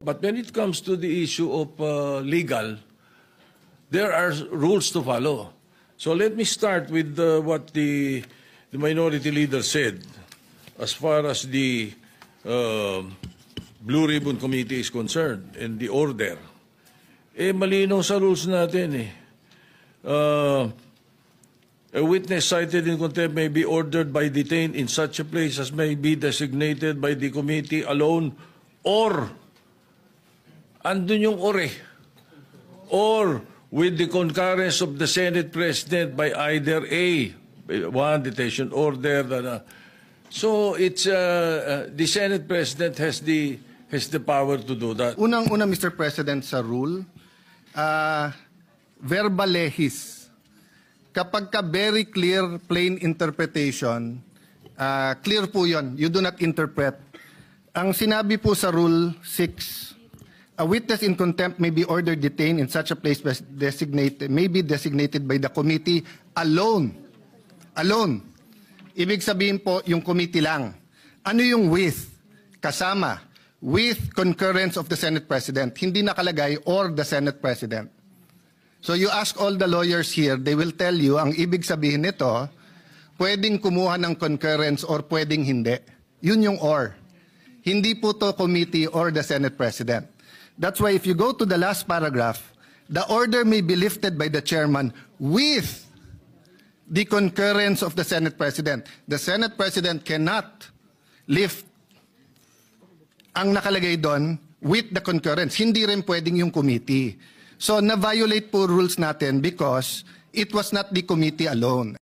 But when it comes to the issue of legal, there are rules to follow. So let me start with what the minority leader said as far as the Blue Ribbon Committee is concerned and the order. Malinaw sa rules natin a witness cited in contempt may be ordered by detained in such a place as may be designated by the committee alone or, andun yung or with the concurrence of the Senate President by either one detention order. So it's the Senate President has the power to do that. Unang-una, Mr. President, sa rule, verba lehis. Kapag ka very clear, plain interpretation, clear po yun. You do not interpret. Ang sinabi po sa Rule 6, a witness in contempt may be ordered detained in such a place may be designated by the committee alone. Alone. Ibig sabihin po, yung committee lang. Ano yung with? Kasama. With concurrence of the Senate President. Hindi nakalagay or the Senate President. So you ask all the lawyers here, they will tell you, ang ibig sabihin nito, pwedeng kumuha ng concurrence or pwedeng hindi. Yun yung or. Hindi po to committee or the Senate President. That's why if you go to the last paragraph, the order may be lifted by the chairman with the concurrence of the Senate President. The Senate President cannot lift ang nakalagay doon with the concurrence. Hindi rin pwedeng yung committee. So na-violate po rules natin because it was not the committee alone.